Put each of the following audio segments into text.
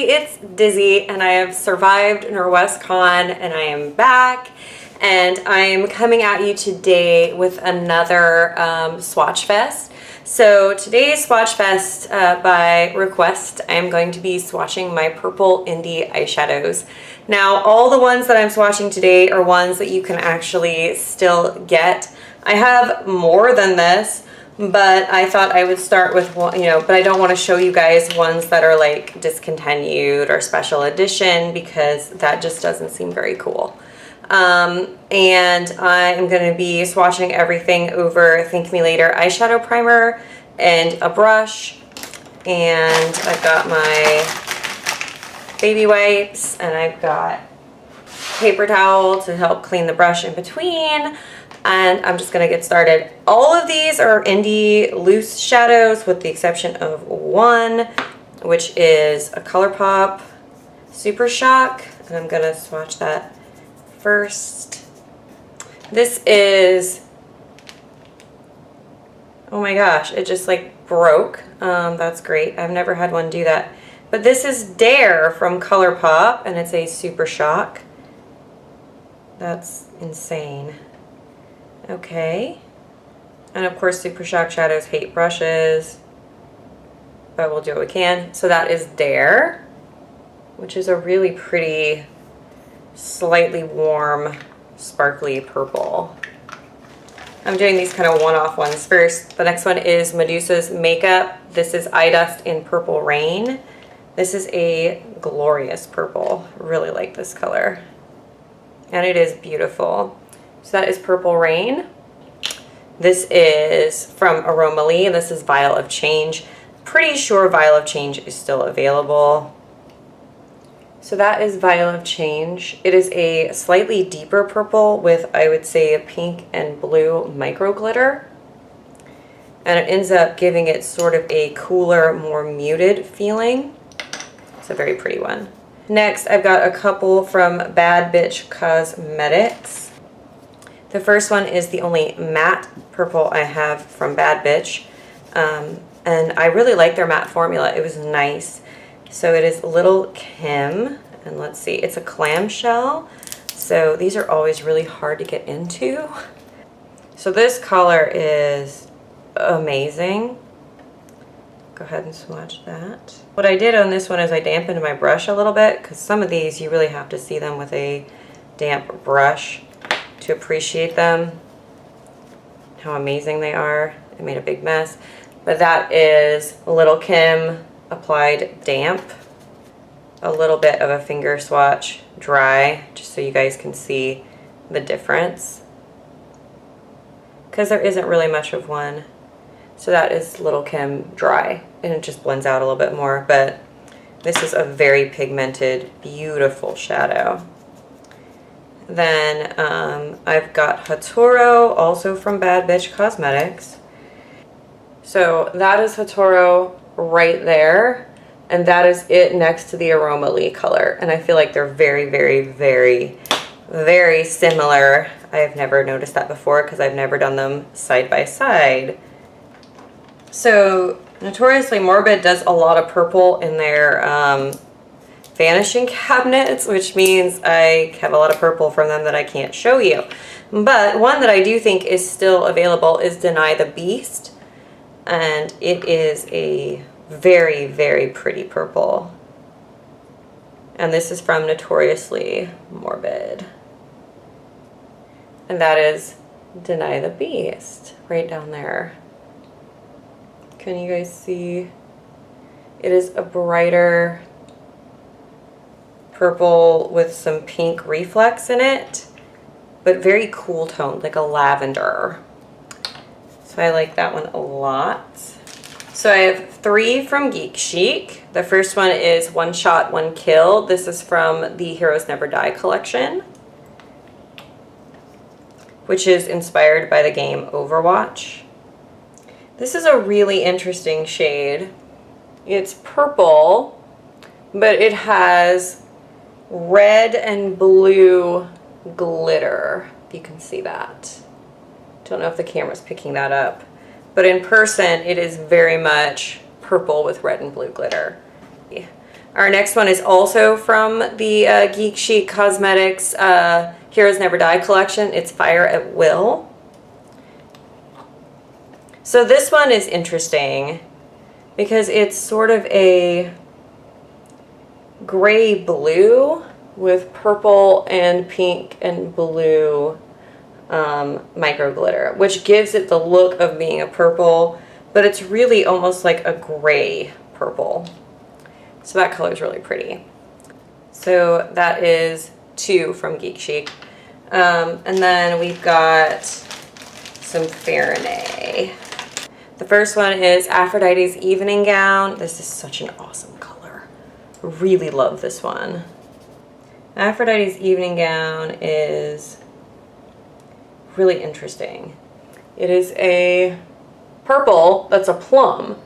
it's Dizzy, and I have survived NorwestCon, and I am back, and I am coming at you today with another Swatch Fest. So today's Swatch Fest, by request, I'm going to be swatching my purple indie eyeshadows. Now, all the ones that I'm swatching today are ones that you can actually still get. I have more than this, but I thought I would start with one, but I don't want to show you guys ones that are like discontinued or special edition because that just doesn't seem very cool. And I am going to be swatching everything over Thank Me Later eyeshadow primer and a brush, and I've got my baby wipes, and I've got paper towel to help clean the brush in between. And I'm just going to get started. All of these are indie loose shadows with the exception of one, which is a ColourPop Super Shock. And I'm going to swatch that first. This is, oh my gosh, it just like broke. That's great. I've never had one do that. But this is Dare from ColourPop, and it's a Super Shock. That's insane. Okay, and of course Super Shock shadows hate brushes, but we'll do what we can. So that is Dare, which is a really pretty, slightly warm, sparkly purple. I'm doing these kind of one-off ones first. The next one is Medusa's Makeup. This is Eye Dust in Purple Rain. This is a glorious purple. Really like this color, and it is beautiful. So that is Purple Rain. This is from Aromaleigh. This is Vial of Change. Pretty sure Vial of Change is still available. So that is Vial of Change. It is a slightly deeper purple with, I would say, a pink and blue micro glitter. And it ends up giving it sort of a cooler, more muted feeling. It's a very pretty one. Next, I've got a couple from Bad Bitch Cosmetics. The first one is the only matte purple I have from Bad Bitch, and I really like their matte formula. It was nice. So it is Little Kim, and let's see, it's a clamshell, so these are always really hard to get into. So this color is amazing. Go ahead and swatch that. What I did on this one is I dampened my brush a little bit, because some of these you really have to see them with a damp brush to appreciate them, how amazing they are. I made a big mess. But that is Little Kim applied damp, a little bit of a finger swatch dry, just so you guys can see the difference, because there isn't really much of one. So that is Little Kim dry, and it just blends out a little bit more, but this is a very pigmented, beautiful shadow. Then I've got Hatoro, also from Bad Bitch Cosmetics. So that is Hatoro right there, and that is it next to the Aromaleigh color. And I feel like they're very, very, very, very similar. I have never noticed that before because I've never done them side by side. So Notoriously Morbid does a lot of purple in their vanishing cabinets, which means I have a lot of purple from them that I can't show you. But one that I do think is still available is Deny the Beast, and it is a very, very pretty purple. And this is from Notoriously Morbid. And that is Deny the Beast, right down there. Can you guys see? It is a brighter purple with some pink reflex in it, but very cool toned, like a lavender. So I like that one a lot. So I have three from Geek Chic. The first one is One Shot, One Kill. This is from the Heroes Never Die collection, which is inspired by the game Overwatch. This is a really interesting shade. It's purple, but it has red and blue glitter, if you can see that. Don't know if the camera's picking that up, but in person it is very much purple with red and blue glitter. All Our next one is also from the Geek Chic Cosmetics Heroes Never Die collection. It's Fire at Will. So this one is interesting because it's sort of a gray blue with purple and pink and blue micro glitter, which gives it the look of being a purple, but it's really almost like a gray purple. So that color is really pretty. So that is 2 from Geek Chic. And then we've got some fyrinnea. The first one is Aphrodite's Evening Gown. This is such an awesome color. Really love this one. Aphrodite's Evening Gown is really interesting. It is a purple that's a plum,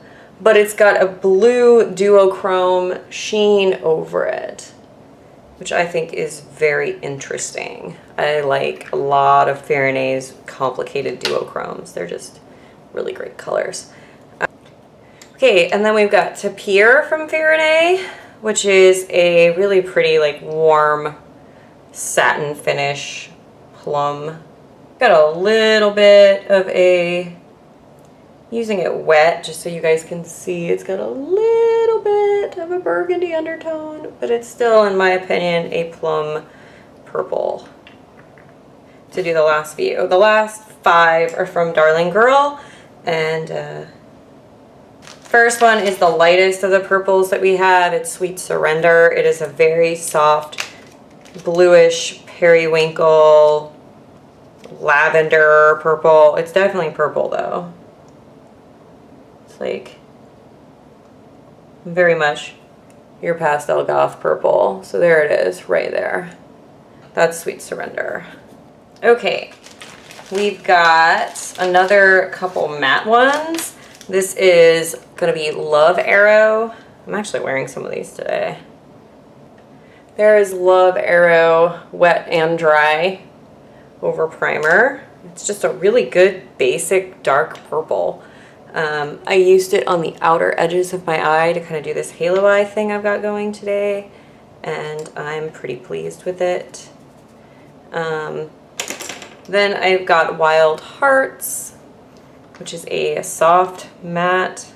but it's got a blue duochrome sheen over it, which I think is very interesting. I like a lot of fyrinnea's complicated duochromes. They're just really great colors. Okay, and then we've got Tapir from fyrinnea, which is a really pretty, like, warm satin finish plum. Got a little bit of a, using it wet just so you guys can see, it's got a little bit of a burgundy undertone, but it's still, in my opinion, a plum purple. To do the last few. The last 5 are from Darling Girl, and first one is the lightest of the purples that we have. It's Sweet Surrender. It is a very soft bluish periwinkle lavender purple. It's definitely purple though. It's like very much your pastel goth purple. So there it is right there. That's Sweet Surrender. Okay, we've got another couple matte ones. This is gonna be Love Arrow. I'm actually wearing some of these today. There is Love Arrow Wet and Dry over primer. It's just a really good basic dark purple. I used it on the outer edges of my eye to kind of do this halo eye thing I've got going today, and I'm pretty pleased with it. Then I've got Wild Hearts, which is a soft matte,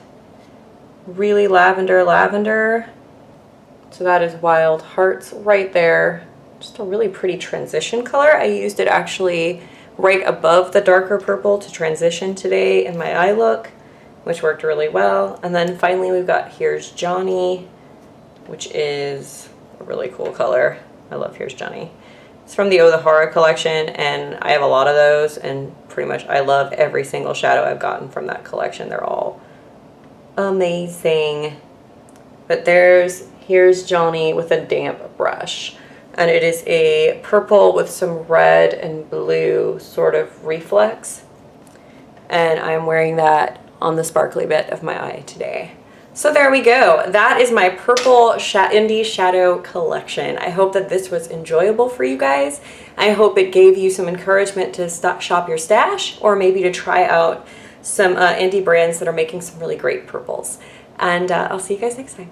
really lavender. So that is Wild Hearts right there. Just a really pretty transition color. I used it actually right above the darker purple to transition today in my eye look, which worked really well. And then finally we've got Here's Johnny, which is a really cool color. I love Here's Johnny. It's from the Oh the Horror collection, and I have a lot of those, and pretty much I love every single shadow I've gotten from that collection. They're all amazing. But there's Here's Johnny with a damp brush, and it is a purple with some red and blue sort of reflex, and I'm wearing that on the sparkly bit of my eye today. So there we go. That is my purple indie shadow collection. I hope that this was enjoyable for you guys. I hope it gave you some encouragement to shop your stash, or maybe to try out some indie brands that are making some really great purples. And I'll see you guys next time.